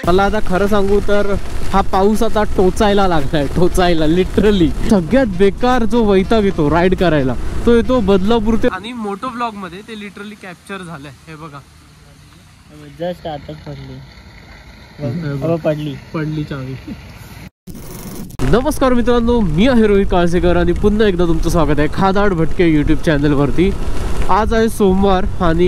मला आता खरं सांगू तर हा पाऊस आता टोचायला लागलाय, टोचायला लिटरली. सगळ्यात बेकार जो वैताग येतो राईड करायला तो येतो बदलापूर ते. आणि मोटो ब्लॉग मध्ये ते लिटरली कॅप्चर झालंय. हे बघा जस्ट आताच पडली चावी. नमस्कार मित्रांनो, मी आहे रोहित काळसेकर आणि पुन्हा एकदा तुमचं स्वागत आहे खादाड भटके यूट्यूब चॅनलवरती. आज आहे सोमवार आणि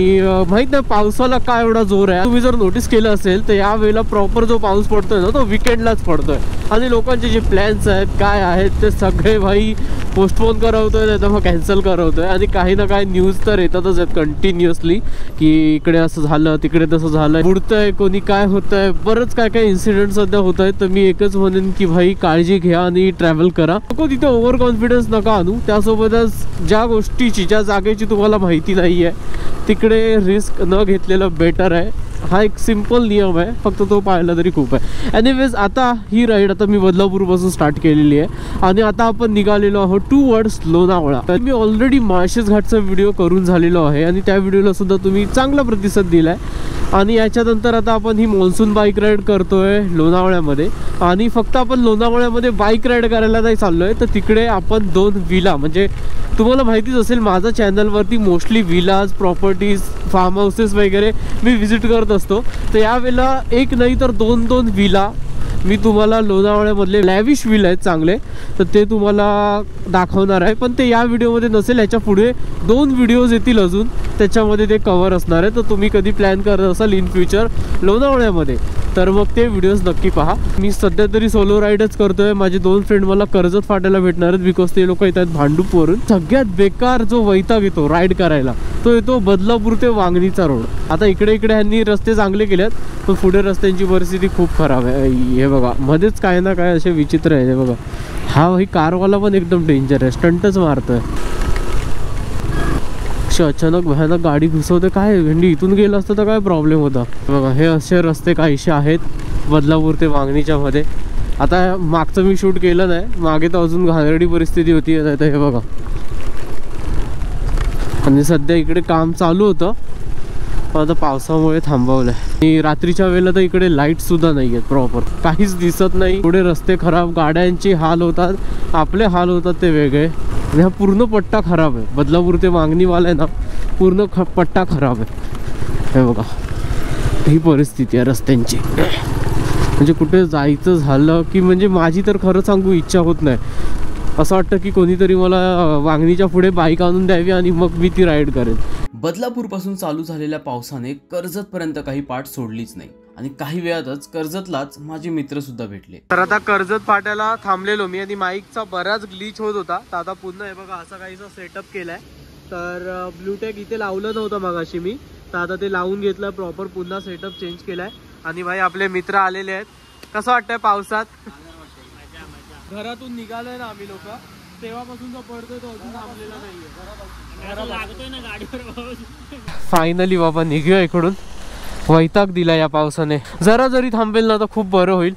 माहित नाही पावसाला काय एवढा जोर आहे. तुम्ही जर नोटीस केलं असेल तर या वेळेला प्रॉपर जो पाऊस पडतोय ना तो विकेंडलाच पडतोय आणि लोकांचे जे प्लॅन्स आहेत काय आहेत ते सगळे भाई पोस्टपोन करवतोय नाही तर मग कॅन्सल करवतोय. आणि काही ना काही न्यूज तर येतातच आहेत कंटिन्युअसली की इकडे असं झालं तिकडे तसं झालं, बुडतंय कोणी काय होतंय, बरंच काय काय इन्सिडेंट सध्या होत आहेत. तर मी एकच म्हणेन की भाई काळजी घ्या आणि ट्रॅव्हल करा. नको तिथे ओव्हर कॉन्फिडन्स नका आणू. त्यासोबतच ज्या गोष्टीची ज्या जागेची तुम्हाला माहिती नाही आहे तिकडे रिस्क न घेतलेलं बेटर आहे. हा एक सिंपल नियम आहे, फक्त तो पाळला तरी खूप आहे. एनिवेज आता ही राईड आता मी बदलापूरपासून स्टार्ट केलेली आहे आणि आता आपण निघालेलो आहोत टूवर्ड्स लोणावळा. तर मी ऑलरेडी माळशेज घाटचा व्हिडिओ करून झालेलो आहे आणि त्या व्हिडिओला सुद्धा तुम्ही चांगला प्रतिसाद दिला आहे. आणि याच्यानंतर आता आपण ही मॉन्सून बाईक राईड करतोय लोणावळ्यामध्ये. आणि फक्त आपण लोणावळ्यामध्ये बाईक राईड करायला नाही चाललोय तर तिकडे आपण 2 विला, म्हणजे तुम्हाला माहितीच असेल माझ्या चॅनलवरती mostly villas, properties, farm houses वगैरे मी व्हिजिट करत असतो. तर यावेळेला एक नाही तर 2 विला मी तुम्हाला लोणावळ्यामधले लॅविश विला आहेत चांगले तर ते तुम्हाला दाखवणार आहे. पण ते या व्हिडिओमध्ये नसेल, याच्या पुढे 2 व्हिडिओज येतील अजून त्याच्यामध्ये ते कव्हर असणार आहे. तर तुम्ही कधी प्लॅन करत असाल इन फ्युचर लोणावळ्यामध्ये तर मग ते व्हिडिओज नक्की पहा. मी सध्या तरी सोलो राईडच करतोय. माझे 2 फ्रेंड मला कर्जत फाट्याला भेटणार आहेत बिकॉज ते लोक येतात भांडूपवरून. सगळ्यात बेकार जो वैताग येतो राईड करायला तो येतो बदलापूर ते वांगणीचा रोड. आता इकडे ह्यांनी रस्ते चांगले केलेत पण पुढे रस्त्यांची परिस्थिती खूप खराब आहे. हे बघा मध्येच काय ना काय असे विचित्र आहे. हे बघा हा भाई कारवाला पण एकदम डेंजर आहे, स्टंटच मारतोय. अचानक भयानक गाडी घुसवते. काय भेंडी इथून गेलं असतं तर काय प्रॉब्लेम होता. बघा हे असे रस्ते काहीसे आहेत बदलापूर ते वांगणीच्या मध्ये. आता मागचं मी शूट केलं नाही, मागे तर अजून घाणेरडी परिस्थिती होती. आता हे बघा आणि सध्या इकडे काम चालू होतं पण आता पावसामुळे थांबवलंय. आणि रात्रीच्या वेळेला तर इकडे लाईट सुद्धा नाही आहेत प्रॉपर, काहीच दिसत नाही. पुढे रस्ते खराब, गाड्यांचे हाल होतात, आपले हाल होतात ते वेगळे. आणि हा पूर्ण पट्टा खराब आहे. बदलापूर ते वांगणीवाला आहे ना पूर्ण पट्टा खराब आहे. हे बघा ही परिस्थिती आहे रस्त्यांची. म्हणजे कुठे जायचं झालं की म्हणजे माझी तर खरं सांगू इच्छा होत नाही. असं वाटतं की कोणीतरी मला वांगणीच्या पुढे बाईक आणून द्यावी आणि मग मी ती राईड करेन. बदलापूरपासून चालू झालेल्या पावसाने कर्जतपर्यंत काही पाठ सोडलीच नाही आणि काही वेळातच कर्जतलाच माझे मित्र सुद्धा भेटले. तर आता कर्जत फाट्याला थांबलेलो मी आणि माईकचा बराच ग्लिच होत होता. तर आता पुन्हा हे बघा असा काहीसा सेटअप केलाय. तर ब्लूटेक इथे लावलं नव्हतं मगाशी मी, तर आता ते लावून घेतलं प्रॉपर. पुन्हा सेटअप चेंज केलाय आणि भाई आपले मित्र आलेले आहेत. कसं वाटतंय पावसात? घरातून निघालोय ना आम्ही लोक तेव्हापासून जो पडतोय तो अजून थांबलेला नाहीये. फायनली बाबा निघूया इकडून. वैताग दिला या पावसाने. जरा जरी थांबेल ना तर खूप बरं होईल.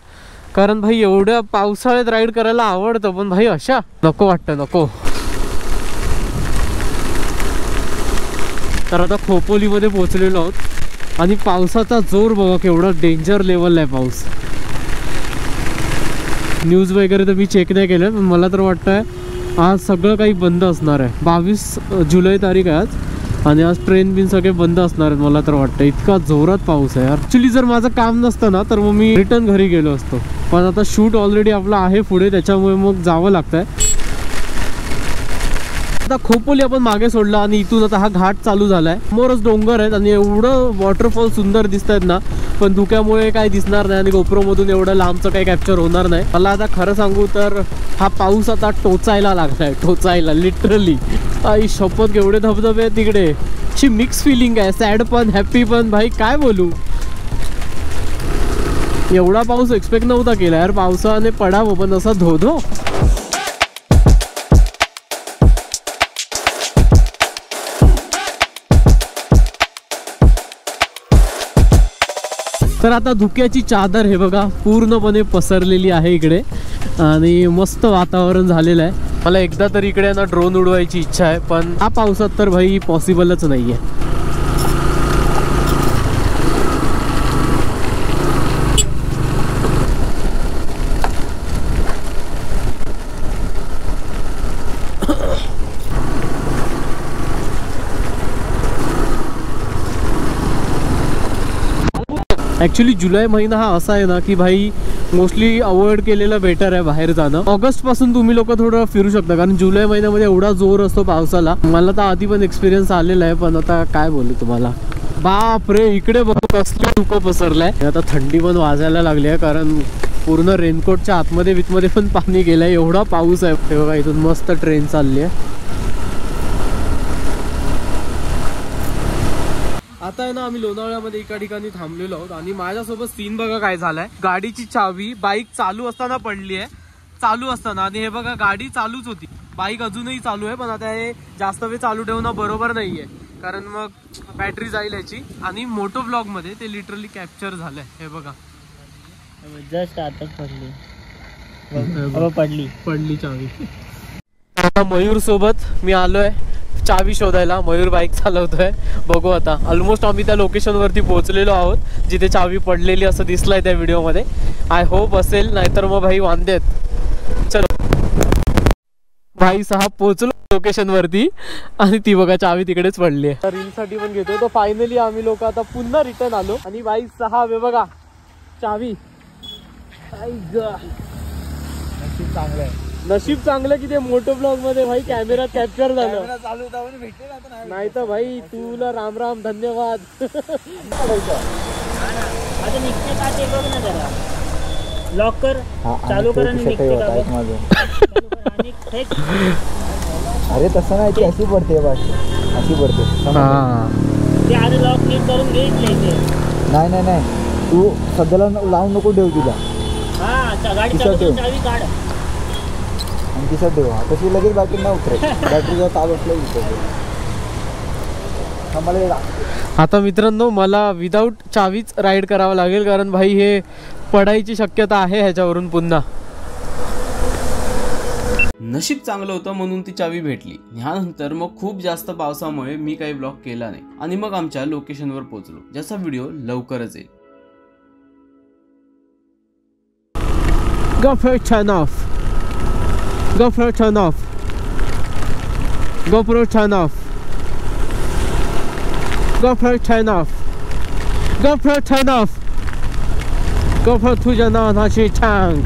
कारण भाई एवढ्या पावसाळ्यात राईड करायला आवडतं पण भाई अशा नको वाटतं, नको. तर आता खोपोलीमध्ये पोहोचलेलो आहोत आणि पावसाचा जोर बघा केवढा डेंजर लेवल आहे पाऊस. न्यूज वगैरे तर मी चेक नाही केलं पण मला तर वाटतंय आज सगळं काही बंद असणार आहे. 22 जुलै तारीख आहे आज आणि आज ट्रेन बिन सगळे बंद असणार आहेत मला तर वाटतं. इतका जोरात पाऊस आहे. ॲक्च्युली जर माझं काम नसतं ना तर मग मी रिटर्न घरी गेलो असतो. पण आता शूट ऑलरेडी आपला आहे पुढे त्याच्यामुळे मग जावं लागतंय. आता खोपोली आपण मागे सोडला आणि इथून आता हा घाट चालू झालाय. समोरच डोंगर आहेत आणि एवढं वॉटरफॉल सुंदर दिसत आहेत ना पण धुक्यामुळे काय दिसणार नाही आणि गोप्रो मधून एवढं लांबचं काही कॅप्चर होणार नाही. मला आता खरं सांगू तर हा पाऊस आता टोचायला लागलाय, टोचायला लिटरली. आई शपथ केवढे धबधबे आहेत तिकडे. अशी मिक्स फिलिंग आहे, सॅड पण हॅप्पी पण. भाई काय बोलू, एवढा पाऊस एक्सपेक्ट नव्हता केला यार पावसाने पडावं पण असा धो. तर आता धुक्याची चादर हे बघा पूर्णपणे पसरलेली आहे इकडे आणि मस्त वातावरण झालेलं आहे. मला एकदा तरी इकडे ना ड्रोन उडवायची इच्छा आहे पण हा पावसात तर भाई पॉसिबलच नाही आहे. ॲक्च्युली जुलै महिना हा असा आहे ना की भाई मोस्टली अवॉइड केलेलं बेटर आहे बाहेर जाणं. ऑगस्ट पासून तुम्ही लोक थोडं फिरू शकता, कारण जुलै महिन्यामध्ये एवढा जोर असतो पावसाला. मला तर आधी पण एक्सपिरियन्स आलेला आहे, पण आता काय बोलू तुम्हाला. बाप रे, इकडे बघ कसलं धुकं पसरलंय. आता थंडी पण वाजायला लागली आहे, कारण पूर्ण रेनकोटच्या आतमध्ये वितमध्ये पण पाणी गेलंय, एवढा पाऊस आहे. ते बघा इथून मस्त ट्रेन चालली आहे. आता आहे ना आम्ही लोणावळ्यामध्ये एका ठिकाणी थांबलेलो आहोत आणि माझ्यासोबत सीन बघा काय झालाय. गाडीची चावी बाईक चालू असताना पडली आहे, चालू असताना. आणि हे बघा गाडी चालूच होती, बाईक अजूनही चालू आहे, पण आता हे जास्त वेळ चालू ठेवणं बरोबर नाहीये, कारण मग बॅटरी जाईल ह्याची. आणि मोटो ब्लॉग मध्ये ते लिटरली कॅप्चर झालंय. हे बघा जस्ट आताच पडली चावी. आता मयूर सोबत मी आलोय चावी शोधायला. मयूर बाईक चालवतोय. बघू आता ऑलमोस्ट आम्ही त्या लोकेशन वरती पोहोचलेलो आहोत जिथे चावी पडलेली असं दिसलंय त्या व्हिडिओ मध्ये. आय होप असेल, नाहीतर मग भाई वांदेत. चलो भाई साहेब पोहोचलो लोकेशन वरती आणि ती बघा चावी तिकडेच पडली आहे. रील साठी पण घेतोय. तर फायनली आम्ही लोक आता पुन्हा रिटर्न आलो आणि बाईक साहेब हे बघा चावी. चांगलं आहे, नशीब चांगलं की ते मोटो ब्लॉग मध्ये भाई कॅमेरा कॅप्चर झालं, नाही तर भाई तुला राम राम धन्यवाद. लॉकर चालू कर आणि निघते अरे तसं नाही, ती अशी पडते बस, अशी पडते. ते आधी लॉक नीट करून घेतले. नाही नाही नाही, तू सध्याला लावून नको ठेव तुला. हा गाडी चालू चावी काढ आणि तिसं ठेव. तशी लगेच बॅटरी नाही उतरेल, बॅटरीचा ताप असला मला. आता मित्रांनो मला विदाऊट चावीच राईड करावं लागेल, कारण भाई हे पडायची शक्यता आहे ह्याच्यावरून पुन्हा. नशीब चांगलं होतं म्हणून ती चावी भेटली. ह्यानंतर मग खूप जास्त पावसामुळे मी काही ब्लॉग केला नाही आणि मग आमच्या लोकेशनवर पोहोचलो, ज्याचा व्हिडिओ लवकरच येईल. GoPro turn off. GoPro turn off. GoPro turn off. GoPro turn off. GoPro turn off. GoPro तुझ्या नावाची टांग.